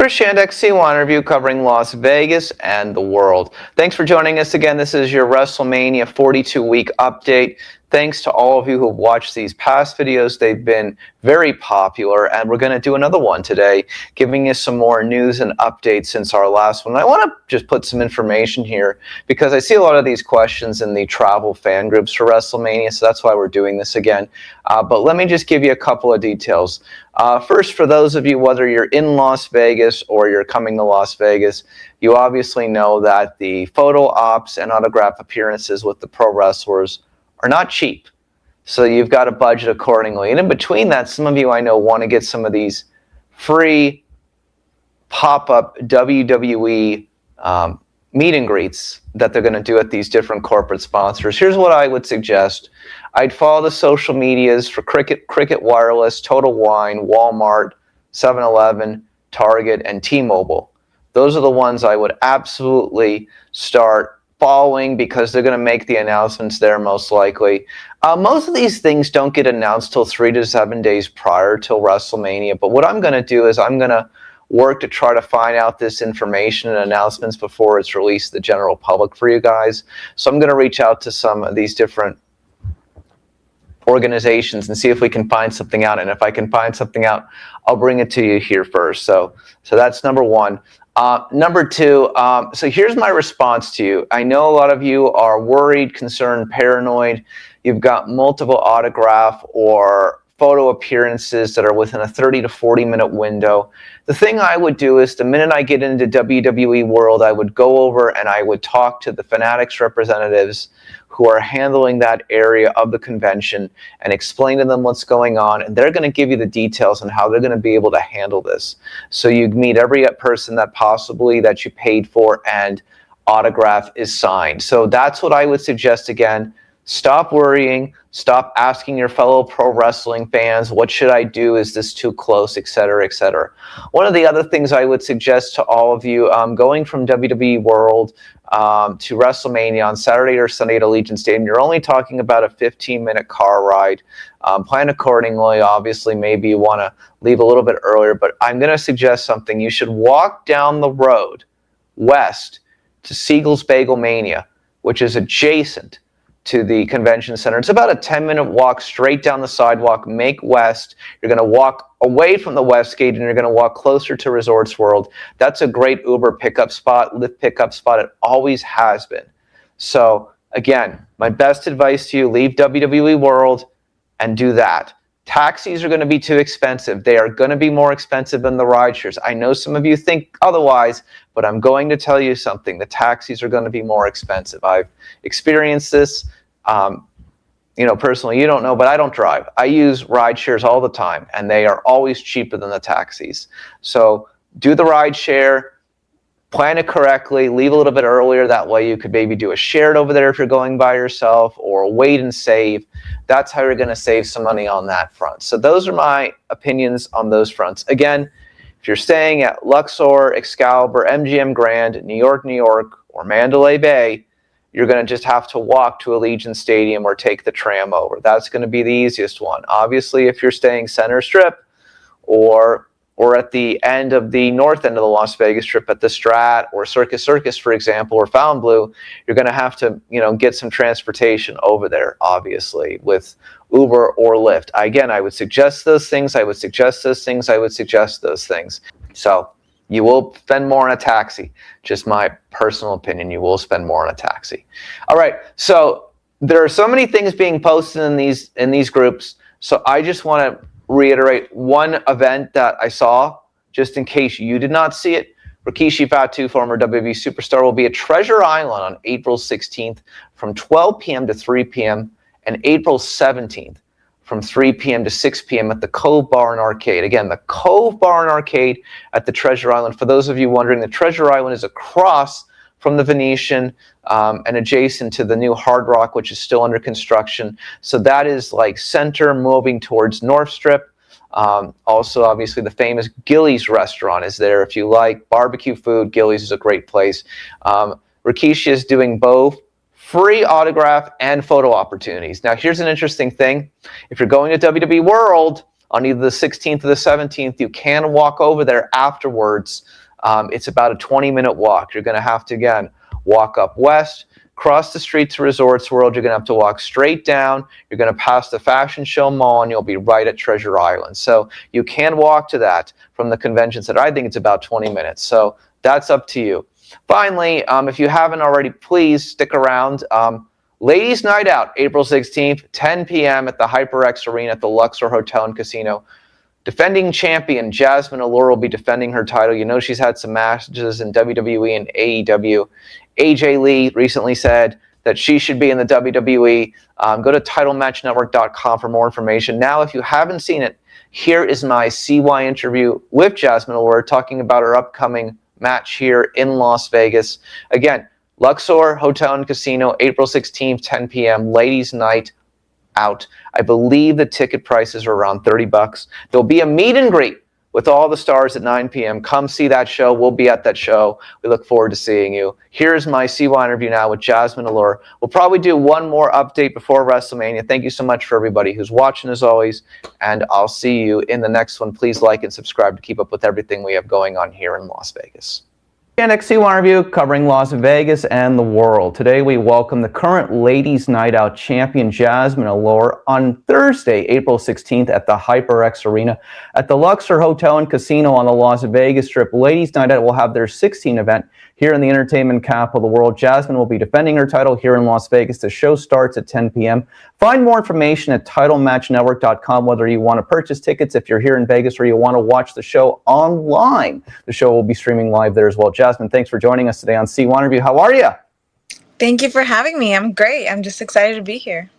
Chris Shandeck, C1 review covering Las Vegas and the world. Thanks for joining us again. This is your WrestleMania 42-week update. Thanks to all of you who have watched these past videos. They've been very popular, and we're going to do another one today, giving you some more news and updates since our last one. I want to just put some information here because I see a lot of these questions in the travel fan groups for WrestleMania, so that's why we're doing this again. But let me just give you a couple of details. First, for those of you, whether you're in Las Vegas or you're coming to Las Vegas, you obviously know that the photo ops and autograph appearances with the pro wrestlers are not cheap. So you've got to budget accordingly. And in between that, some of you I know want to get some of these free pop-up WWE meet and greets that they're going to do at these different corporate sponsors. Here's what I would suggest. I'd follow the social medias for Cricket Wireless, Total Wine, Walmart, 7-Eleven, Target, and T-Mobile. Those are the ones I would absolutely start following because they're going to make the announcements there most likely. Most of these things don't get announced till 3 to 7 days prior till WrestleMania, but what I'm going to do is I'm going to work to try to find out this information and announcements before it's released to the general public for you guys. So I'm going to reach out to some of these different organizations and see if we can find something out. And if I can find something out, I'll bring it to you here first. So that's number one. Number two, so here's my response to you. I know a lot of you are worried, concerned, paranoid. You've got multiple autograph or photo appearances that are within a 30 to 40 minute window. The thing I would do is the minute I get into WWE World, I would go over and I would talk to the Fanatics representatives who are handling that area of the convention and explain to them what's going on, and they're going to give you the details on how they're going to be able to handle this. So you meet every person that possibly that you paid for and autograph is signed. So that's what I would suggest again. Stop worrying, stop asking your fellow pro wrestling fans, what should I do, is this too close, etc., etc. One of the other things I would suggest to all of you, going from WWE World to WrestleMania on Saturday or Sunday at Allegiant Stadium, you're only talking about a 15-minute car ride. Plan accordingly. Obviously, maybe you want to leave a little bit earlier, but I'm going to suggest something. You should walk down the road west to Siegel's Bagel Mania, which is adjacent to the convention center. It's about a 10-minute walk straight down the sidewalk, make west. You're going to walk away from the west gate and you're going to walk closer to Resorts World. That's a great Uber pickup spot, Lyft pickup spot. It always has been. So again, my best advice to you, leave WWE World and do that. Taxis are going to be too expensive. They are going to be more expensive than the ride shares. I know some of you think otherwise, but I'm going to tell you something. The taxis are going to be more expensive. I've experienced this. Personally, you don't know, but I don't drive. I use ride shares all the time, and they are always cheaper than the taxis. So do the ride share. Plan it correctly, leave a little bit earlier. That way you could maybe do a shared over there if you're going by yourself, or wait and save. That's how you're going to save some money on that front. So those are my opinions on those fronts. Again, if you're staying at Luxor, Excalibur, MGM Grand, New York, or Mandalay Bay, you're going to just have to walk to Allegiant Stadium or take the tram over. That's going to be the easiest one. Obviously, if you're staying Center Strip or at the end of the north end of the Las Vegas Strip at the Strat or Circus, for example, or Fontainebleau, you're going to have to, get some transportation over there, obviously, with Uber or Lyft. Again, I would suggest those things. So you will spend more on a taxi. Just my personal opinion, you will spend more on a taxi. All right, so there are so many things being posted in these groups, so I just want to reiterate one event that I saw, just in case you did not see it. Rikishi Fatu, former WWE superstar, will be at Treasure Island on April 16th from 12 p.m. to 3 p.m. and April 17th from 3 p.m. to 6 p.m. at the Cove Bar and Arcade. Again, the Cove Bar and Arcade at the Treasure Island. For those of you wondering, the Treasure Island is across from the Venetian and adjacent to the new Hard Rock, which is still under construction. So that is like center moving towards North Strip. Also, obviously, the famous Gillies restaurant is there. If you like barbecue food, Gillies is a great place. Rikishi is doing both free autograph and photo opportunities. Now, here's an interesting thing. If you're going to WWE World, on either the 16th or the 17th, you can walk over there afterwards. It's about a 20-minute walk. You're going to have to, again, walk up west, cross the street to Resorts World. You're going to have to walk straight down. You're going to pass the Fashion Show Mall, and you'll be right at Treasure Island. So you can walk to that from the convention center. I think it's about 20 minutes. So that's up to you. Finally, if you haven't already, please stick around. Ladies' Night Out, April 16th, 10 p.m. at the HyperX Arena at the Luxor Hotel and Casino. Defending champion Jasmine Allure will be defending her title. You know she's had some matches in WWE and AEW. AJ Lee recently said that she should be in the WWE. Go to TitleMatchNetwork.com for more information. Now, if you haven't seen it, here is my CY interview with Jasmine Allure talking about her upcoming match here in Las Vegas. Again, Luxor Hotel and Casino, April 16th, 10 p.m., Ladies' Night Out. I believe the ticket prices are around $30. There'll be a meet and greet with all the stars at 9 p.m. Come see that show. We'll be at that show. We look forward to seeing you. Here's my CY interview now with Jasmine Allure. We'll probably do one more update before WrestleMania. Thank you so much for everybody who's watching as always, and I'll see you in the next one. Please like and subscribe to keep up with everything we have going on here in Las Vegas. NXT Review covering Las Vegas and the world. Today we welcome the current Ladies' Night Out champion Jasmine Allure on Thursday, April 16th at the HyperX Arena at the Luxor Hotel and Casino on the Las Vegas Strip. Ladies' Night Out will have their 16th event here in the entertainment capital of the world. Jasmine will be defending her title here in Las Vegas. The show starts at 10 p.m. Find more information at TitleMatchNetwork.com, whether you want to purchase tickets if you're here in Vegas or you want to watch the show online. The show will be streaming live there as well. Jasmine, thanks for joining us today on C1 Interview. How are you? Thank you for having me. I'm great. I'm just excited to be here.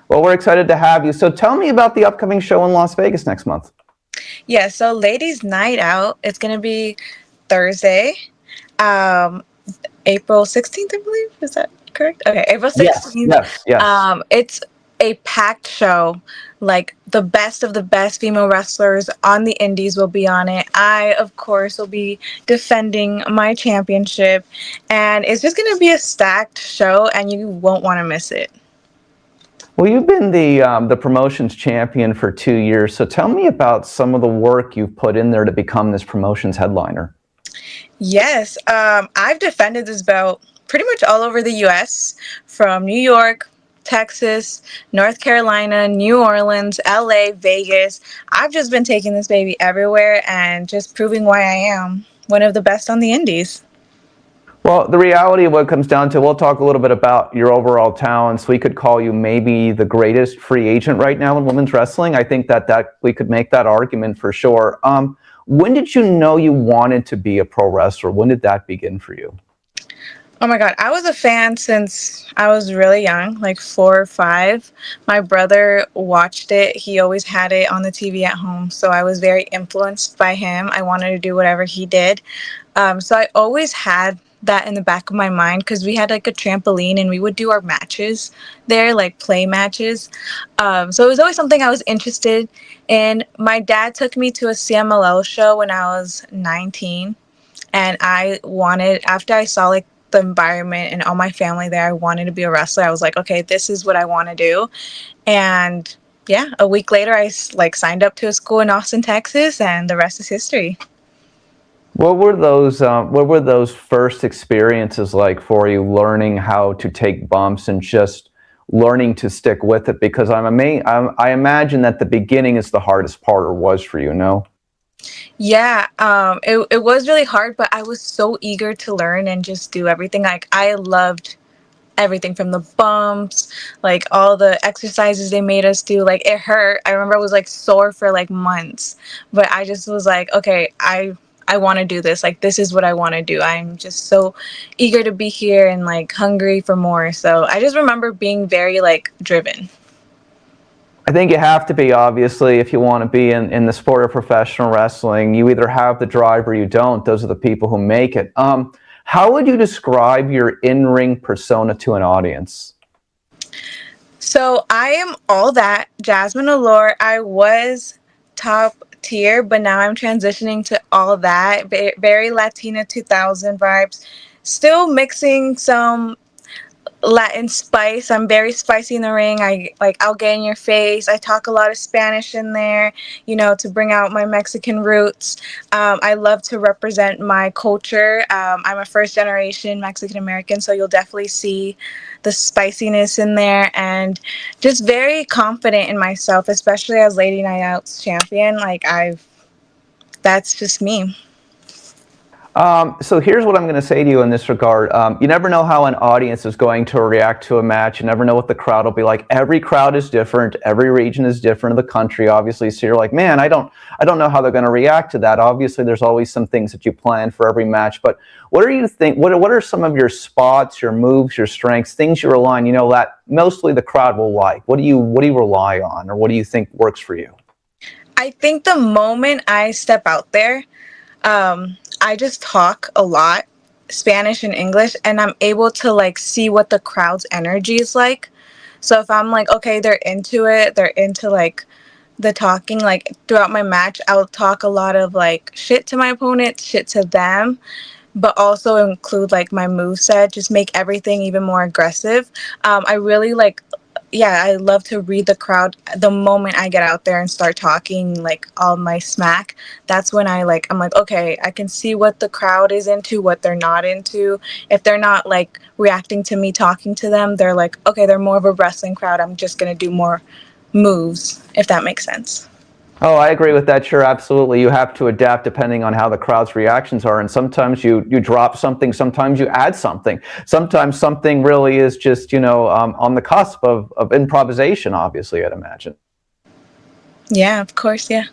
Well, we're excited to have you. So tell me about the upcoming show in Las Vegas next month. Yeah, so Ladies' Night Out, it's going to be Thursday, April 16th, I believe. Is that correct? Okay, April 16th. Yes. It's a packed show. Like the best of the best female wrestlers on the indies will be on it. I, of course, will be defending my championship. And it's just going to be a stacked show, and you won't want to miss it. Well, you've been the promotions champion for 2 years, so tell me about some of the work you've put in there to become this promotions headliner. Yes, I've defended this belt pretty much all over the U.S., from New York, Texas, North Carolina, New Orleans, L.A., Vegas. I've just been taking this baby everywhere and just proving why I am one of the best on the indies. Well, the reality of what it comes down to, we'll talk a little bit about your overall talents. We could call you maybe the greatest free agent right now in women's wrestling. I think that we could make that argument for sure. When did you know you wanted to be a pro wrestler? When did that begin for you? Oh my God, I was a fan since I was really young, like 4 or 5. My brother watched it. He always had it on the TV at home. So I was very influenced by him. I wanted to do whatever he did. So I always had that in the back of my mind, because we had like a trampoline and we would do our matches there, like play matches. So it was always something I was interested in. My dad took me to a CMLL show when I was 19. And after I saw like the environment and all my family there, I wanted to be a wrestler. I was like, okay, this is what I want to do. And yeah, a week later, I signed up to a school in Austin, Texas, and the rest is history. What were those first experiences like for you, learning how to take bumps and just learning to stick with it? Because I imagine that the beginning is the hardest part, or was for you, no? Yeah, it was really hard, but I was so eager to learn and just do everything. Like, I loved everything from the bumps, like all the exercises they made us do. Like, it hurt. I remember I was like sore for like months, but I just was like, okay, I want to do this. Like, this is what I want to do. I'm just so eager to be here and like hungry for more. So I just remember being very like driven. I think you have to be, obviously, if you want to be in the sport of professional wrestling. You either have the drive or you don't. Those are the people who make it. How would you describe your in-ring persona to an audience? So I am all that Jasmine Allure. I was top tier, but now I'm transitioning to all that. Very Latina 2000 vibes. Still mixing some Latin spice. I'm very spicy in the ring. I'll get in your face. I talk a lot of Spanish in there, to bring out my Mexican roots. I love to represent my culture. I'm a first generation Mexican American, so you'll definitely see the spiciness in there, and just very confident in myself, especially as Lady Night Out's champion. That's just me. So here's what I'm going to say to you in this regard. You never know how an audience is going to react to a match. You never know what the crowd will be like. Every crowd is different. Every region is different of the country, obviously. So you're like, man, I don't know how they're going to react to that. Obviously, there's always some things that you plan for every match. But what do you think? What are some of your spots, your moves, your strengths, things you rely on? That mostly the crowd will like. What do you rely on, or what do you think works for you? I think the moment I step out there, I just talk a lot, Spanish and English, and I'm able to see what the crowd's energy is like. So if I'm like, okay, they're into it, they're into the talking, throughout my match, I'll talk a lot of shit to my opponent, shit to them, but also include my move set, just make everything even more aggressive. I really yeah, I love to read the crowd the moment I get out there and start talking all my smack. That's when I'm like, okay, I can see what the crowd is into, what they're not into. If they're not reacting to me talking to them, they're like, okay, they're more of a wrestling crowd. I'm just gonna do more moves, if that makes sense. Oh, I agree with that. Sure, absolutely. You have to adapt depending on how the crowd's reactions are. And sometimes you drop something, sometimes you add something. Sometimes something really is just, on the cusp of improvisation, obviously, I'd imagine. Yeah, of course, yeah.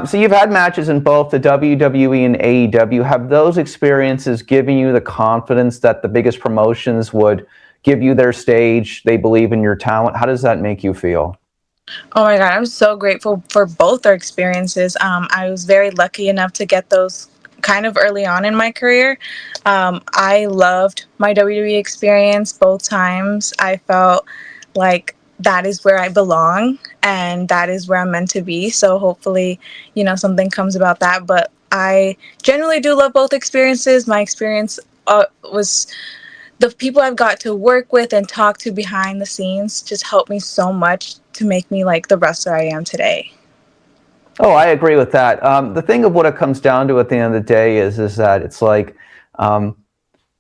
So you've had matches in both the WWE and AEW. Have those experiences given you the confidence that the biggest promotions would give you their stage? They believe in your talent. How does that make you feel? Oh my God, I'm so grateful for both our experiences. I was very lucky enough to get those kind of early on in my career. I loved my WWE experience both times. I felt like that is where I belong and that is where I'm meant to be. So hopefully, something comes about that. But I generally do love both experiences. My experience was the people I've got to work with and talk to behind the scenes just helped me so much to make me the wrestler I am today. Oh, I agree with that. The thing of what it comes down to at the end of the day is that it's like, um,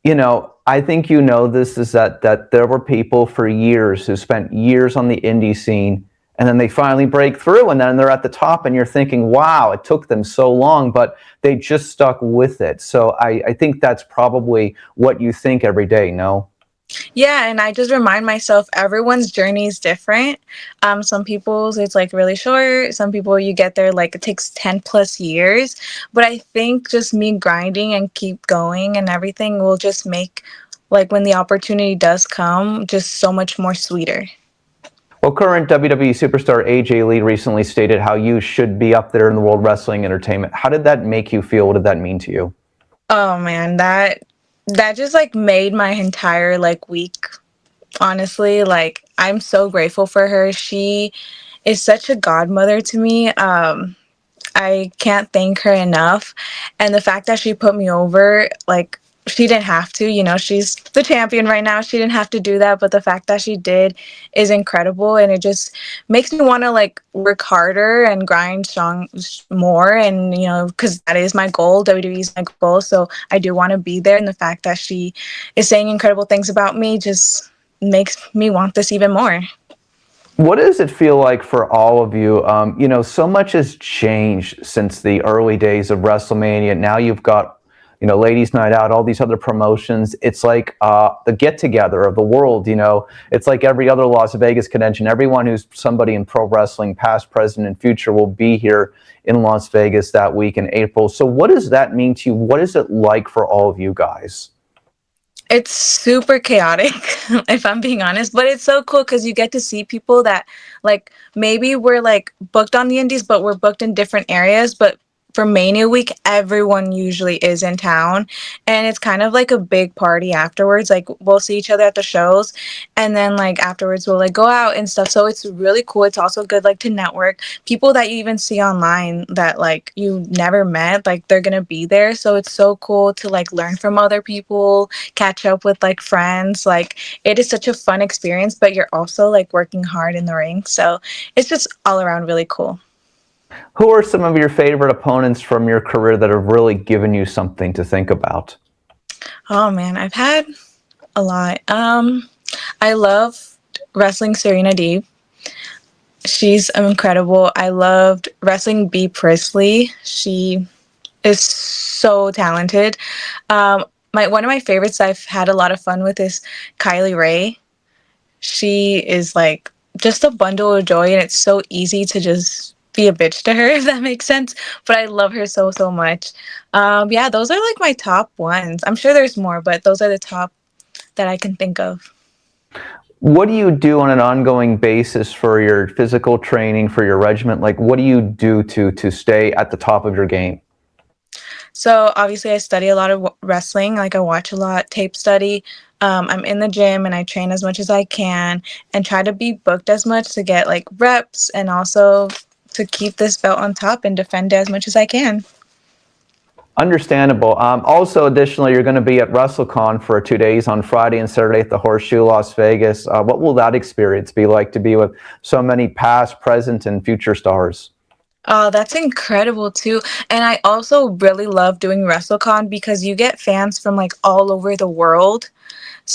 I think this is that there were people for years who spent years on the indie scene, and then they finally break through, and then they're at the top, and you're thinking, wow, it took them so long, but they just stuck with it. So I think that's probably what you think every day, no? Yeah, and I just remind myself everyone's journey is different. Some people's it's really short. Some people you get there it takes 10 plus years. But I think just me grinding and keep going and everything will just make when the opportunity does come just so much more sweeter. Well, current WWE superstar AJ Lee recently stated how you should be up there in the World Wrestling Entertainment. How did that make you feel? What did that mean to you? Oh man, that just made my entire week. Honestly, I'm so grateful for her. She is such a godmother to me. I can't thank her enough. And the fact that she put me over, she didn't have to, she's the champion right now. She didn't have to do that, but the fact that she did is incredible. And it just makes me want to work harder and grind strong more. And, because that is my goal. WWE is my goal. So I do want to be there. And the fact that she is saying incredible things about me just makes me want this even more. What does it feel like for all of you? So much has changed since the early days of WrestleMania. Now you've got, Ladies Night Out, all these other promotions. It's like the get together of the world. It's like every other Las Vegas convention. Everyone who's somebody in pro wrestling, past, present, and future, will be here in Las Vegas that week in April. So what does that mean to you? What is it like for all of you guys? It's super chaotic, if I'm being honest, but it's so cool because you get to see people that maybe we're booked on the indies, but we're booked in different areas, but for Mania week, everyone usually is in town, and it's kind of like a big party afterwards. Like we'll see each other at the shows, and then like afterwards we'll like go out and stuff. So it's really cool. It's also good like to network. People that you even see online that like you never met, like they're gonna be there. So it's so cool to like learn from other people, catch up with like friends. Like it is such a fun experience, but you're also like working hard in the ring. So it's just all around really cool. Who are some of your favorite opponents from your career that have really given you something to think about? Oh man, I've had a lot. I love wrestling Serena Deeb. She's incredible. I loved wrestling Bea Priestley. She is so talented. My one of my favorites I've had a lot of fun with is Kylie Ray. She is like just a bundle of joy, and it's so easy to just be a bitch to her, if that makes sense. But I love her so so much. Yeah, those are like my top ones. I'm sure there's more, but those are the top that I can think of. What do you do on an ongoing basis for your physical training, for your regiment? Like, what do you do to stay at the top of your game? So obviously, I study a lot of wrestling. Like I watch a lot, tape study. I'm in the gym and I train as much as I can and try to be booked as much to get like reps and also to keep this belt on top and defend it as much as I can. Understandable. Also, additionally, you're going to be at WrestleCon for 2 days on Friday and Saturday at the Horseshoe, Las Vegas. What will that experience be like to be with so many past, present, and future stars? Oh, that's incredible too. And I also really love doing WrestleCon because you get fans from like all over the world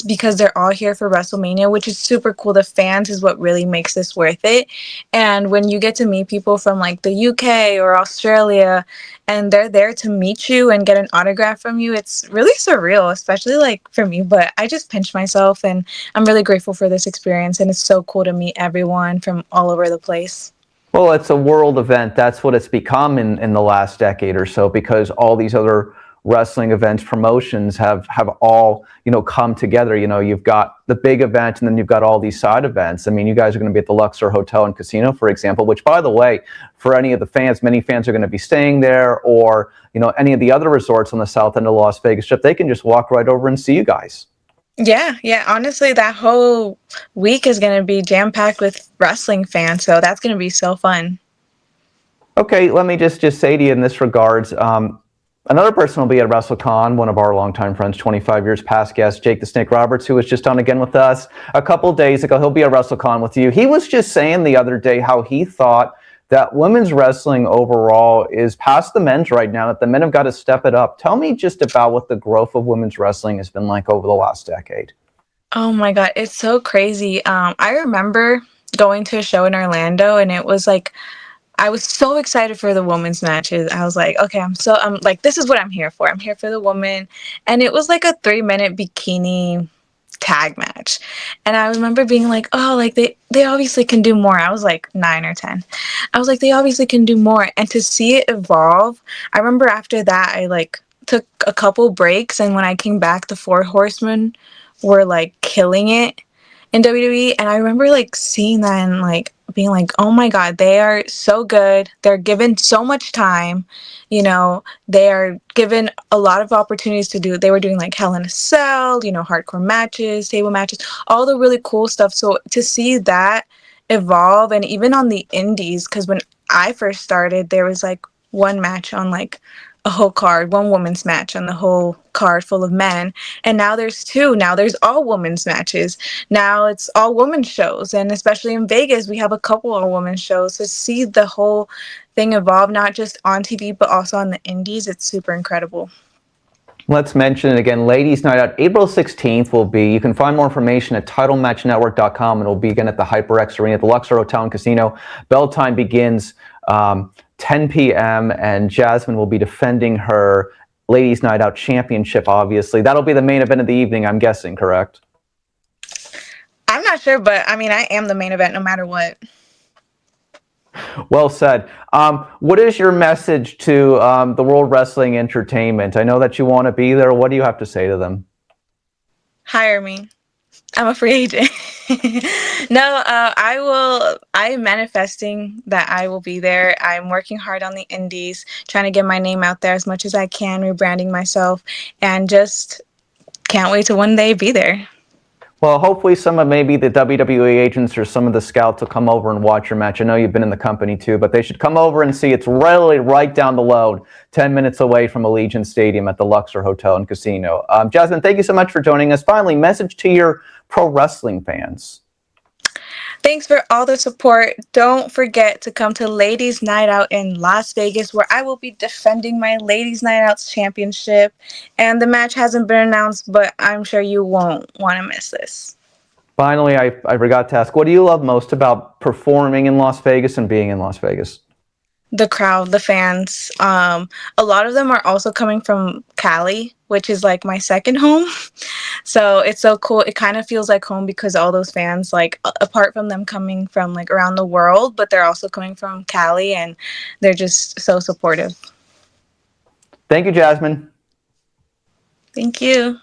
because they're all here for WrestleMania, which is super cool. The fans is what really makes this worth it. And when you get to meet people from like the UK or Australia and they're there to meet you and get an autograph from you, it's really surreal, especially like for me. But I just pinch myself and I'm really grateful for this experience. And it's so cool to meet everyone from all over the place. Well, it's a world event. That's what it's become in the last decade or so, because all these other wrestling events, promotions have all, come together. You've got the big event and then you've got all these side events. I mean, you guys are going to be at the Luxor Hotel and Casino, for example, which, by the way, for any of the fans, many fans are going to be staying there, or, any of the other resorts on the south end of Las Vegas Strip. They can just walk right over and see you guys. Yeah, yeah. Honestly, that whole week is going to be jam packed with wrestling fans. So that's going to be so fun. Okay, let me just say to you in this regards, another person will be at WrestleCon, one of our longtime friends, 25 years past guest, Jake the Snake Roberts, who was just on again with us a couple of days ago. He'll be at WrestleCon with you. He was just saying the other day how he thought that women's wrestling overall is past the men's right now, that the men have got to step it up. Tell me just about what the growth of women's wrestling has been like over the last decade. Oh my God, it's so crazy. I remember going to a show in Orlando and it was like I was so excited for the women's matches. I was like, okay, I'm like, this is what I'm here for. I'm here for the woman. And it was like a 3 minute bikini tag match. And I remember being like, oh, like they obviously can do more. I was like 9 or 10. I was like, they obviously can do more. And to see it evolve, I remember after that, I like took a couple breaks. And when I came back, the Four Horsemen were like killing it in WWE. And I remember like seeing that and like being like, oh my God, they are so good. They're given so much time. They are given a lot of opportunities to do. They were doing like Hell in a Cell, hardcore matches, table matches, all the really cool stuff. So to see that evolve, and even on the indies, because when I first started, there was like one match on like a whole card, one woman's match on the whole card full of men. And now there's two. Now there's all women's matches. Now it's all women's shows. And especially in Vegas, we have a couple of women's shows. To see the whole thing evolve, not just on TV, but also on the indies, it's super incredible. Let's mention it again. Ladies Night Out, April 16th will be. You can find more information at TitleMatchNetwork.com, and it'll be again at the HyperX Arena at the Luxor Hotel and Casino. Bell time begins 10 p.m., and Jasmine will be defending her Ladies Night Out championship, obviously. That'll be the main event of the evening, I'm guessing, correct? I'm not sure, but I mean, I am the main event no matter what. Well said. What is your message to the World Wrestling Entertainment? I know that you want to be there. What do you have to say to them? Hire me. I'm a free agent. No, I will. I am manifesting that I will be there. I'm working hard on the indies, trying to get my name out there as much as I can, rebranding myself, and just can't wait to one day be there. Well, hopefully some of maybe the WWE agents or some of the scouts will come over and watch your match. I know you've been in the company too, but they should come over and see. It's really right down the road, 10 minutes away from Allegiant Stadium at the Luxor Hotel and Casino. Jasmine, thank you so much for joining us. Finally, message to your pro wrestling fans. Thanks for all the support. Don't forget to come to Ladies Night Out in Las Vegas, where I will be defending my Ladies Night Out's championship. And the match hasn't been announced, but I'm sure you won't want to miss this. Finally, I forgot to ask, what do you love most about performing in Las Vegas and being in Las Vegas? The crowd, the fans. A lot of them are also coming from Cali, which is like my second home. So it's so cool. It kind of feels like home because all those fans, like apart from them coming from like around the world, but they're also coming from Cali and they're just so supportive. Thank you, Jasmine. Thank you.